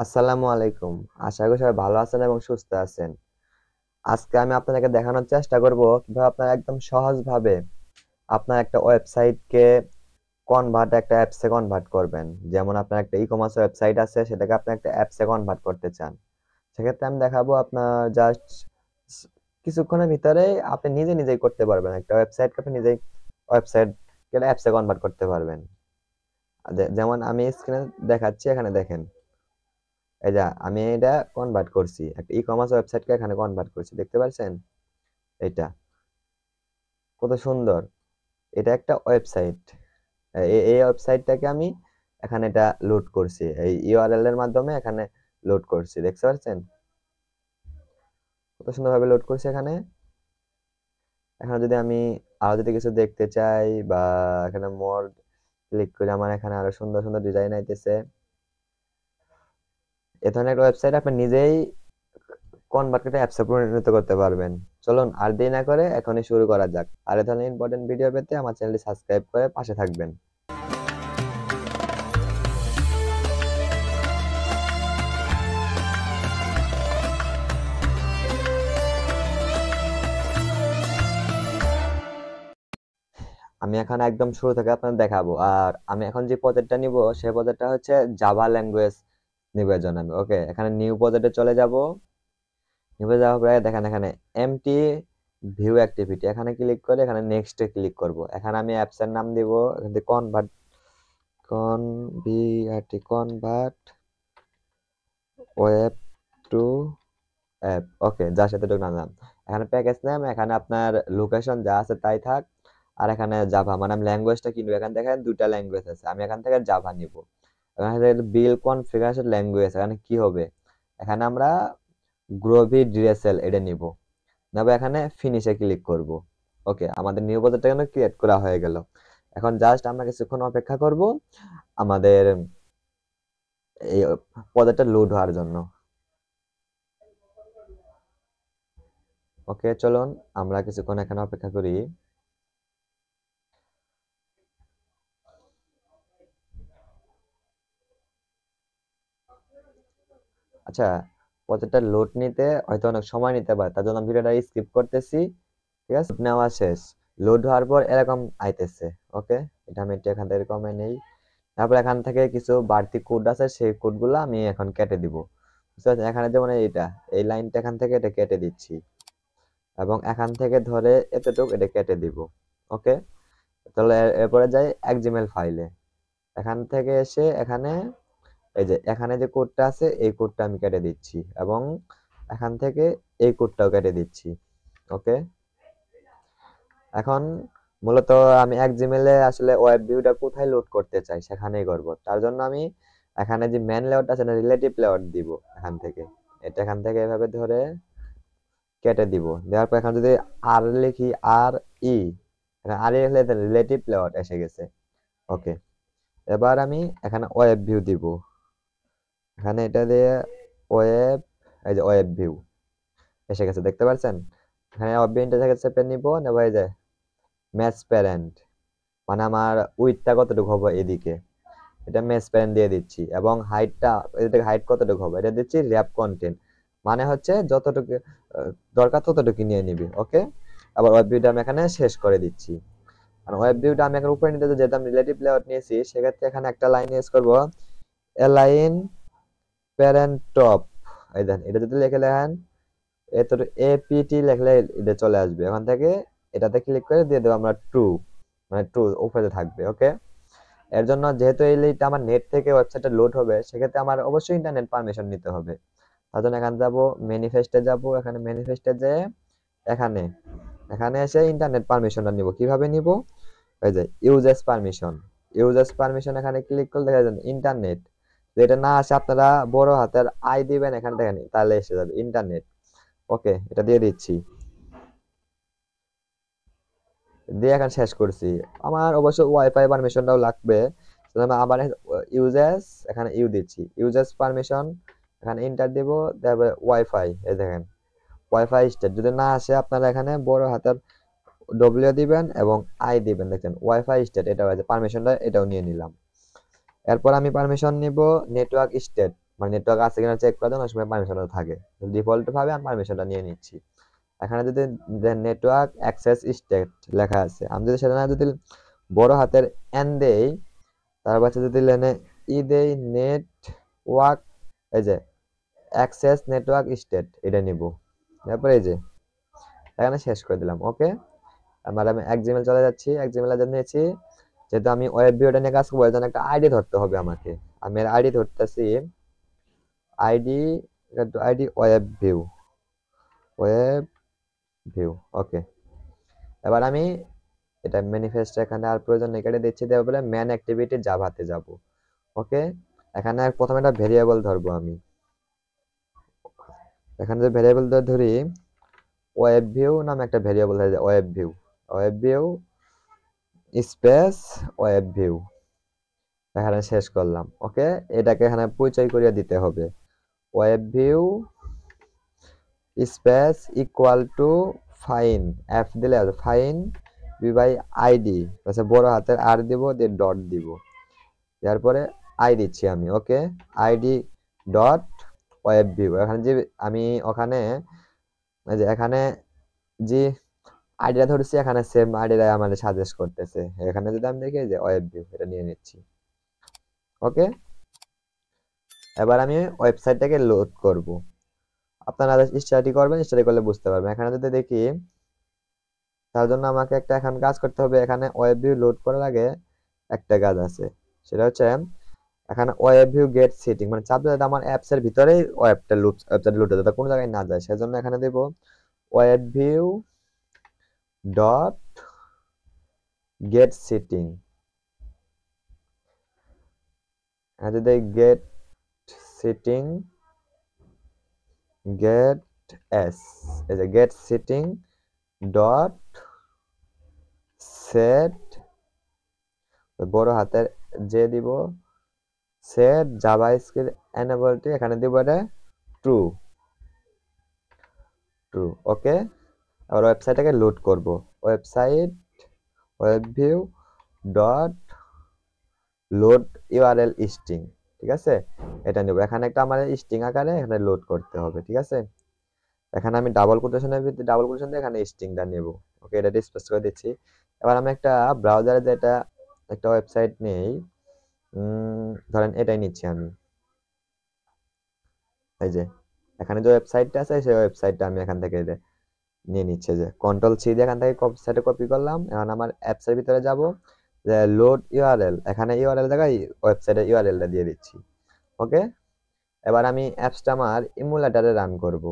আসসালামু আলাইকুম। আশা করি সবাই ভালো আছেন এবং সুস্থ আছেন। আজকে আমি আপনাদেরকে দেখানোর চেষ্টা করব কিভাবে আপনারা একদম সহজভাবে আপনার একটা ওয়েবসাইটকে একটা অ্যাপসে কনভার্ট করবেন। যেমন আপনার একটা ই-কমার্স ওয়েবসাইট আছে, সেটাকে আপনি একটা অ্যাপসে কনভার্ট করতে চান। সেক্ষেত্রে আমি দেখাবো আপনার জাস্ট কিছুক্ষণের ভিতরেই আপনি নিজেই করতে পারবেন। একটা ওয়েবসাইটকে আপনি নিজেই ওয়েবসাইটকে অ্যাপসে কনভার্ট করতে পারবেন। যেমন আমি স্ক্রিনে দেখাচ্ছি, এখানে দেখেন। এই যে আমি এটা কনভার্ট করছি, একটা ই-কমার্স ওয়েবসাইটকে এখানে কনভার্ট করছি, দেখতে পাচ্ছেন? এটা কত সুন্দর। এটা একটা ওয়েবসাইট। এই ওয়েবসাইটটাকে আমি এখানে এটা লোড করছি, এই ইউআরএল এর মাধ্যমে এখানে লোড করছি, দেখতে পাচ্ছেন কত সুন্দরভাবে লোড করছি এখানে। এখন যদি আমি আরো যদি কিছু দেখতে চাই বা এখানে মোর ক্লিক করে আমার এখানে আরো সুন্দর সুন্দর ডিজাইন আইতেছে। এ ধরনের একটা ওয়েবসাইট আপনি নিজেই কনভার্ট করে অ্যাপসে পরিণত করতে পারবেন। চলুন আর দেরি না করে এখনই শুরু করা যাক। আর এ ধরনের ইম্পর্টেন্ট ভিডিও পেতে আমার চ্যানেলটি সাবস্ক্রাইব করে পাশে থাকবেন। আমি এখন একদম শুরু থেকে আপনাদের দেখাবো। আর আমি এখন যে প্রজেক্টটা নিব, সেই প্রজেক্টটা হচ্ছে জাভা ল্যাঙ্গুয়েজ নিব এর জন্য আমি। ওকে, এখানে নিউ প্রজেক্টে চলে যাব। নিউ যাওয়ার পরে দেখেন এখানে এমটি ভিউ অ্যাক্টিভিটি, এখানে ক্লিক করে এখানে নেক্সটে ক্লিক করব। এখানে আমি অ্যাপসের নাম দিব, এখান থেকে কনভার্ট ওয়েব টু অ্যাপ। ওকে, যার সাথে ঢুকলাম। এখানে প্যাকেজ নেম, এখানে আপনার লোকেশন যা আছে তাই থাক। আর এখানে জাভা, মানে আমি ল্যাঙ্গুয়েজটা কিনবো। এখান থেকে দুইটা ল্যাঙ্গুয়েজ আছে, আমি এখান থেকে জাভা নিব। এখানে বিল কনফিগারেশন ল্যাঙ্গুয়েজ, এখানে কি হবে, এখানে আমরা গ্রোভি ডিএসএল এটা নিব। নেব, এখানে ফিনিশে ক্লিক করব। ওকে, আমাদের নিউ প্রজেক্টটা এখানে ক্রিয়েট করা হয়ে গেল। এখন জাস্ট আমরা কিছুক্ষণ অপেক্ষা করব আমাদের এই প্রজেক্টটা লোড হওয়ার জন্য। ওকে, চলুন আমরা কিছুক্ষণ এখানে অপেক্ষা করি। আচ্ছা, প্রজেক্টটা লোড নিতে হয়তো অনেক সময় নিতে পারে, তার জন্য ভিডিওটা স্কিপ করতেছি। ঠিক আছে, নেওয়া শেষ। লোড হওয়ার পর এরকম আইতেছে। ওকে, এটা আমি একটু এখান থেকে কমে নেই। তারপর এখান থেকে কিছু বাড়তি কোড আছে, সেই কোডগুলো আমি এখন কেটে দিব। বুঝতে পারছেন? এখানে যেমন এইটা, এই লাইনটা এখান থেকে এটা কেটে দিচ্ছি এবং এখান থেকে ধরে এতটুকু এটা কেটে দিব। ওকে, তাহলে এরপরে যাই এক্সএমএল ফাইলে। এখান থেকে এসে এখানে এই যে এখানে যে কোডটা আছে, এই কোডটা আমি কেটে দিচ্ছি এবং এখান থেকে এই কোডটাও কেটে দিচ্ছি। ওকে, এখন মূলত আমি এক্সএমএল এ আসলে ওয়েব ভিউটা কোথায় লোড করতে চাই সেখানেই করব। তার জন্য আমি এখানে যে মেন লেআউট আছে না, রিলেটিভ লেআউট দিব। এখান থেকে এটা এখান থেকে এভাবে ধরে কেটে দিব। দেওয়ার পর এখানে যদি আর লিখি, আর ই, এখানে আর লিখলে রিলেটিভ লেআউট এসে গেছে। ওকে, এবার আমি এখানে ওয়েব ভিউ দিব। এখানে এটা দিয়ে ওয়েব, এই যে ওয়েব ভিউ এসে গেছে, দেখতে পাচ্ছেন? এখানে ওয়েব ভিউ ইন্টারফেস পেন নিব, নেব এই যে ম্যাচ প্যারেন্ট, মানে আমার উইডথটা কতটুকু হবে এদিকে, এটা ম্যাচ প্যারেন্ট দিয়ে দিচ্ছি এবং হাইটটা, এদিকে হাইট কতটুকু হবে এটা দিচ্ছি র‍্যাপ কন্টেন্ট, মানে হচ্ছে যতটুকু দরকার ততটুকু নিয়ে নিবি। ওকে, আবার ওয়েব ভিউটা আমি এখানে শেষ করে দিচ্ছি। আর ওয়েব ভিউটা আমি এখন উপরে নিতে যেহেতু আমি রিলেটিভ লেআউট নিয়েছি, সেক্ষেত্রে এখানে একটা লাইন ইউজ করব, অ্যালাইন প্যারেন্ট টপ। এই দেখেন, এটা যদি লিখে লেখেন এত এপিটি লিখলে এটা চলে আসবে। এখান থেকে এটাতে ক্লিক করে দিয়ে দেবো আমরা ট্রু, মানে ট্রু উপরে থাকবে। ওকে, এর জন্য যেহেতু এই লিঙ্কটা আমার নেট থেকে ওয়েবসাইটে লোড হবে, সেক্ষেত্রে আমার অবশ্যই ইন্টারনেট পারমিশন নিতে হবে। তার জন্য এখানে যাব, ম্যানিফেস্টে যাব, এখানে ম্যানিফেস্টে যেয়ে এখানে এখানে এসে ইন্টারনেট পারমিশনটা নিব। কিভাবে নিব, এই যে ইউজেস পারমিশন, ইউজেস পারমিশন এখানে ক্লিক করলে দেখা যাবে ইন্টারনেট। যেটা না আসে আপনারা বড় হাতের আই দিবেন, এখানে দেখেন তাহলে এসে যাবে ইন্টারনেট। ওকে, এটা দিয়ে দিচ্ছি, দিয়ে এখন শেষ করছি। আমার অবশ্য ওয়াইফাই পারমিশনটাও লাগবে, আবার ইউজেস, এখানে ইউ দিচ্ছি, ইউজেস পারমিশন, এখানে ইন্টার দিব, তারপরে ওয়াইফাই, এই দেখেন ওয়াইফাই স্টেট। যদি না আসে আপনারা এখানে বড় হাতের ডব্লিউ দিবেন এবং আই দিবেন, দেখেন ওয়াইফাই স্টেট, এটা হয়েছে পারমিশনটা, এটাও নিয়ে নিলাম। এরপর আমি পারমিশন নিব নেটওয়ার্ক স্টেট। মানে নেটওয়ার্ক আছে কিনা চেক করার জন্য অনেক সময় পারমিশনটা থাকে, ডিফল্ট ভাবে আমি পারমিশনটা নিয়ে নিচ্ছি। এখানে যদি নেটওয়ার্ক অ্যাক্সেস স্টেট লেখা আছে, আমি যদি সেটা না যদি বড় হাতের এন দেই, তারপর যদি লেনে ই দেই নেটওয়ার্ক, এই যে অ্যাক্সেস নেটওয়ার্ক স্টেট এটা নিব, তারপরে এই যে এখানে শেষ করে দিলাম। ওকে, আমি এক জিমেল চলে যাচ্ছি, এক জিমেলে নিয়েছি, যেহেতু আমি ওয়েব ভিউটা নিয়ে কাজ করবো এর জন্য একটা আইডি ধরতে হবে আমাকে। আমি এর আইডি ধরতেছি, ID ID web view. Okay, এবার আমি এটা ম্যানিফেস্ট এখানে আর প্রয়োজন নেই, কেটে দিচ্ছি, দেওয়া বলে ম্যান অ্যাক্টিভিটি জাভাতে যাব। ওকে, এখানে প্রথমে একটা ভেরিয়েবল ধরবো আমি, এখানে যে ভেরিয়েবল ধরি ওয়েব ভিউ নামে একটা ভেরিয়েবল হয়ে যায়, web view space web view, এখানে শেষ করলাম। ওকে, এটাকে এখানে পরিচয় করিয়ে দিতে হবে, web view space equal to fine, F দিলে ফাইন বি বাই আইডি, বড় হাতের আর দিব, দিয়ে ডট দিব, তারপরে আই দিচ্ছি আমি। ওকে, আইডি ডট ওয়েব ভিউ, এখানে যে আমি ওখানে যে এখানে যে আইডিয়া ধরেছি এখানে সেম আইডিয়া আমাদের সাজেস্ট করতেছে, এখানে যদি আমি দেখি যে ওয়েব ভিউ এটা নিয়ে নিচ্ছি। ওকে, এবার আমি ওয়েবসাইটটাকে লোড করব, আপনারা স্টাডি করবেন, স্টাডি করলে বুঝতে পারবেন। এখানে যদি দেখি, তার জন্য আমাকে একটা এখন কাজ করতে হবে, এখানে ওয়েব ভিউ লোড করার আগে একটা কাজ আছে, সেটা হচ্ছে এখানে ওয়েব ভিউ গেট সেটিং, মানে চাপ দিলে আমার অ্যাপস এর ভিতরেই ওয়েবসাইট লোড যাতে কোনো জায়গায় না যায়, সেজন্য এখানে দেব web view dot get setting, এখানে যদি গেট সেটিং গেট এস, এই যে গেট সেটিং ডট সেট, বড় হাতের যে দিব, সেট জাভাস্ক্রিপ্ট এনেবলটি, এখানে দিব এটা ট্রু ট্রু। ওকে, আবার ওয়েবসাইটটাকে লোড করব, website web view dot load URL string, ঠিক আছে, এটা নেব, এখানে একটা আমার স্ট্রিং আকারে এখানে লোড করতে হবে। ঠিক আছে, এখানে আমি ডাবল কোটেশনের ভিতরে ডাবল কোটেশন দিয়ে এখানে স্ট্রিংটা নেব। ওকে, এটা স্পেস করে দিচ্ছি। এবার আমি একটা ব্রাউজারে যেটা একটা ওয়েবসাইট নেই, ধরেন এটাই নিচ্ছি আমি, এই যে এখানে যে ওয়েবসাইটটা আছে সেই ওয়েবসাইটটা আমি এখান থেকে নিয়ে নিচ্ছে, যে কন্ট্রোল সি দিয়ে এখান থেকে সাইটে কপি করলাম। এখন আমার অ্যাপস এর ভিতরে যাব, যে লোড ইউআরএল, এখানে ইউআরএল জায়গায় ওয়েবসাইটের ইউআরএলটা দিয়ে দিচ্ছি। ওকে, এবার আমি অ্যাপসটা আমার ইমুলেটরে রান করব।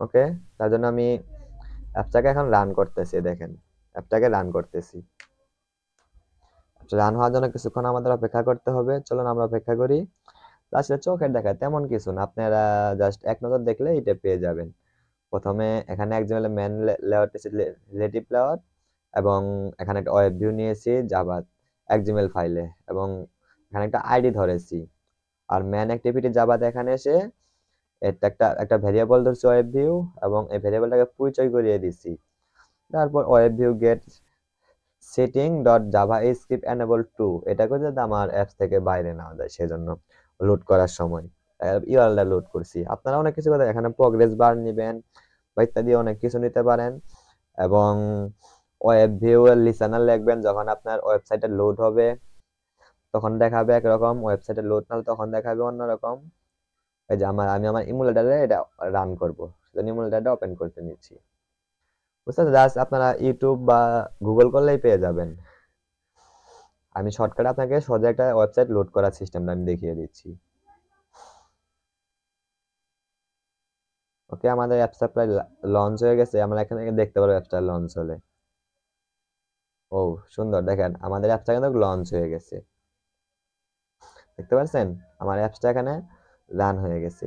ওকে, তার জন্য আমি অ্যাপটাকে এখন রান করতেছি, দেখেন অ্যাপটাকে রান করতেছি। রান হওয়ার জন্য কিছুক্ষণ আমাদের অপেক্ষা করতে হবে, চলুন আমরা অপেক্ষা করি। আসলে চোখের দেখা তেমন কিছু না, আপনারা জাস্ট এক নজর দেখলে এটা পেয়ে যাবেন। প্রথমে এখানে একজন ম্যান লেআউট রিলেটিভ লেআউট, এবং এখানে একটা ওয়েব ভিউ নিয়েছি জাভা XML ফাইলে, এবং এখানে একটা আইডি ধরেছি, আর ম্যান অ্যাক্টিভিটি জাভাতে এখানে এসে এটা একটা একটা ভেরিয়েবল ধরছি ওয়েব ভিউ, এবং এই ভেরিয়েবলটাকে পরিচয় করিয়ে দিছি। তারপর web view get setting dot JavaScript enable to, এটা করে যাতে আমার অ্যাপস থেকে বাইরে না যায়, সেজন্য লোড করার সময় ইউআরএলটা লোড করছি। আপনারা অনেক কিছু করে এখানে প্রোগ্রেস বার নেবেন বা ইত্যাদি অনেক কিছু নিতে পারেন, এবং ওয়েব ভিউ এর লিসেনার লিখবেন, যখন আপনার ওয়েবসাইটে লোড হবে তখন দেখাবে একরকম, ওয়েবসাইটে লোড না হলে তখন দেখাবে অন্যরকম। এই যে আমি আমার ইমুলেটরে এটা রান করব, সেজন্য ইমুলেটরটা ওপেন করতে নিচ্ছি। বুঝতে পারছেন, জাস্ট আপনারা ইউটিউব বা গুগল করলেই পেয়ে যাবেন। আমি শর্টকাট আপনাকে সোজা একটা ওয়েবসাইট লোড করার সিস্টেমটা আমি দেখিয়ে দিচ্ছি। ওকে, আমাদের অ্যাপসটা প্রায় লঞ্চ হয়ে গেছে, আমরা এখানে দেখতে পারবো অ্যাপসটা লঞ্চ হলে। ও সুন্দর, দেখেন আমাদের অ্যাপসটা কিন্তু লঞ্চ হয়ে গেছে, দেখতে পাচ্ছেন আমার অ্যাপসটা এখানে রান হয়ে গেছে।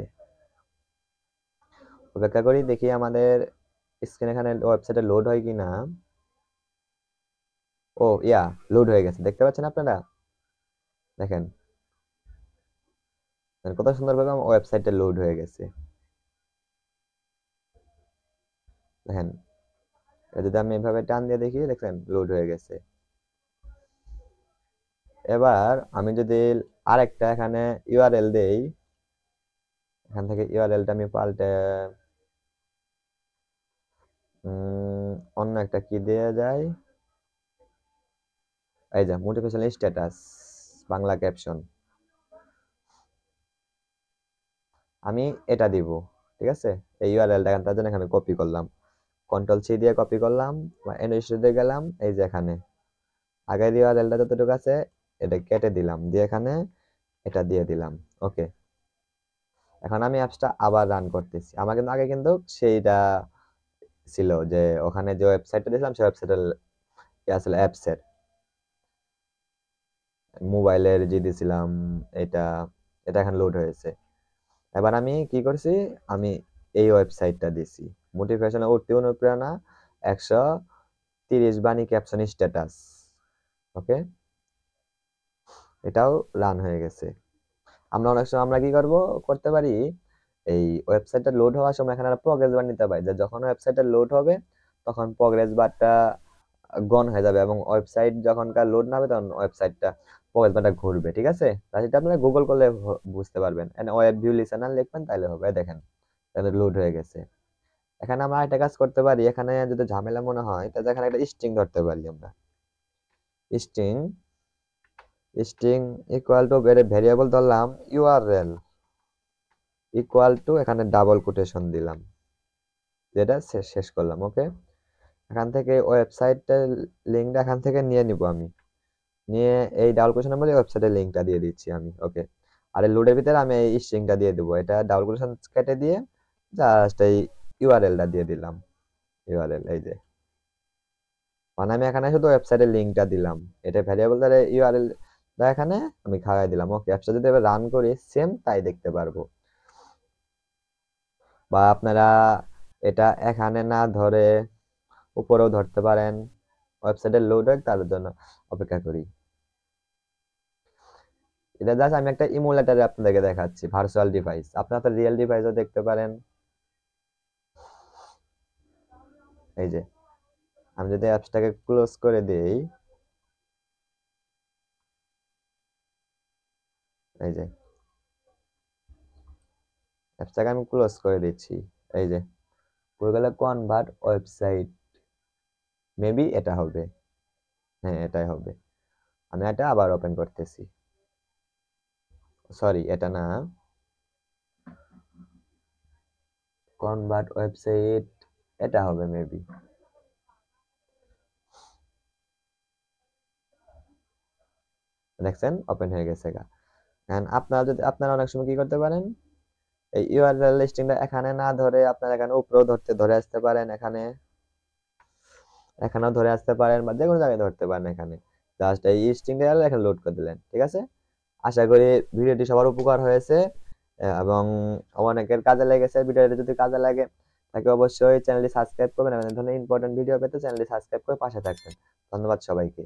অপেক্ষা করি দেখি আমাদের স্ক্রিন এখানে ওয়েবসাইটে লোড হয় কি না। ও ইয়া, লোড হয়ে গেছে, দেখতে পাচ্ছেন আপনারা, দেখেন কত সুন্দরভাবে আমার ওয়েবসাইটে লোড হয়ে গেছে। দেখেন যদি আমি এভাবে টান দিয়ে দেখি, দেখেন লোড হয়ে গেছে। এবার আমি যদি আরেকটা এখানে ইউআরএল দেই, এখান থেকে ইউআরএলটা আমি পাল্টে অন্য একটা কি দেয়া যায়, এই যে মোটিভেশনাল স্ট্যাটাস বাংলা ক্যাপশন, আমি এটা দিব। ঠিক আছে, এই ইউআরএলটা তার জন্য এখানে কপি করলাম, কন্ট্রোল সি দিয়ে কপি করলাম, এন্ড গেলাম, এই যে এখানে আগের ইউআরএলটা যতটুকু আছে এটা কেটে দিলাম, দিয়ে এখানে এটা দিয়ে দিলাম। ওকে, এখন আমি অ্যাপসটা আবার রান করতেছি। আমার কিন্তু আগে কিন্তু সেইটা ছিল যে ওখানে যে ওয়েবসাইটটা দিয়েছিলাম সেই ওয়েবসাইটের আসলে অ্যাপসের মোবাইলের যে দিয়েছিলাম এটা, এটা এখন লোড হয়েছে। এবার আমি কি করছি, আমি এই ওয়েবসাইটটা দিছি, মোটিভেশন উঠতি অনুপ্রেরণা 130 বাণী ক্যাপশন স্ট্যাটাস। ওকে, এটাও রান হয়ে গেছে। আমরা অনেক সময় আমরা কি করতে পারি, এই ওয়েবসাইটটা লোড হওয়ার সময় এখানে প্রোগ্রেস বার নিতে পারি, যে যখন ওয়েবসাইটটা লোড হবে তখন প্রোগ্রেস বারটা গন হয়ে যাবে, এবং ওয়েবসাইট যখনকার লোড না হবে তখন ওয়েবসাইটটা প্রোগ্রেস বারটা ঘুরবে। ঠিক আছে, সেটা আপনারা গুগল করলে বুঝতে পারবেন, ওয়েব ভিউ লিসেনার লিখবেন তাহলে হবে। দেখেন তাহলে লোড হয়ে গেছে। এখানে আমরা একটা কাজ করতে পারি, এখানে যদি ঝামেলা মনে হয় তাহলে এখানে একটা স্ট্রিং ধরতে পারি আমরা। String string equal to variable ধরলাম ইউআরএল ইকুয়াল টু, এখানে ডাবল কোটেশন দিলাম, যেটা শেষ করলাম। ওকে, এখান থেকে ওয়েবসাইটের লিঙ্কটা এখান থেকে নিয়ে নিব আমি, নিয়ে এই ডাবল কোটেশনের মধ্যে ওয়েবসাইটের লিঙ্কটা দিয়ে দিচ্ছি আমি। ওকে, আর এই লোডের ভিতরে আমি এই স্ট্রিংটা দিয়ে দেবো, এটা ডাবল কোটেশন কেটে দিয়ে জাস্ট এই ইউআরএলটা দিয়ে দিলাম। ইউআরএল এই যে, মানে আমি এখানে শুধু ওয়েবসাইটের লিঙ্কটা দিলাম, এটা ভ্যারিয়েবল দ্বারা ইউআরএল এখানে আমি খাওয়াই দিলাম। ওকে, অ্যাপসটা যদি এবার রান করি সেম তাই দেখতে পারবো। বা আপনারা এটা এখানে না ধরে উপরেও ধরতে পারেন, ওয়েবসাইটে লোড হয় তার জন্য অপেক্ষা করি। এটা জাস্ট আমি একটা ইমুলেটরে আপনাদেরকে দেখাচ্ছি, ভার্চুয়াল ডিভাইস, আপনারা তো রিয়েল ডিভাইসও দেখতে পারেন। এই যে আমি যদি অ্যাপসটাকে ক্লোজ করে দেই, এই যে অ্যাপসটাকে আমি ক্লোজ করে দিচ্ছি, এই যে গুগলে কনভার্ট ওয়েবসাইট, মেবি এটা হবে, হ্যাঁ এটাই হবে। আমি এটা আবার ওপেন করতেছি, সরি এটা না, কনভার্ট ওয়েবসাইট এটা হবে মেবি। দেখছেন ওপেন হয়ে গেছে গা। আপনারা যদি, আপনারা অনেক সময় কি করতে পারেন, এই ইউআরএল লিস্টিংটা এখানে না ধরে আপনারা এখানে উপরেও ধরে আসতে পারেন, এখানেও ধরে আসতে পারেন, বা যে কোনো জায়গায় ধরতে পারেন। এখানে জাস্ট এই স্ট্রিংটা এখানে লোড করে দিলেন। ঠিক আছে, আশা করি ভিডিওটি সবার উপকার হয়েছে এবং অনেকের কাজে লেগেছে। ভিডিওটি যদি কাজে লাগে তাকে অবশ্যই চ্যানেলটি সাবস্ক্রাইব করবেন এবং এই ধরনের ইম্পর্টেন্ট ভিডিও পেতে চ্যানেলটি সাবস্ক্রাইব করে পাশে থাকবেন। ধন্যবাদ সবাইকে।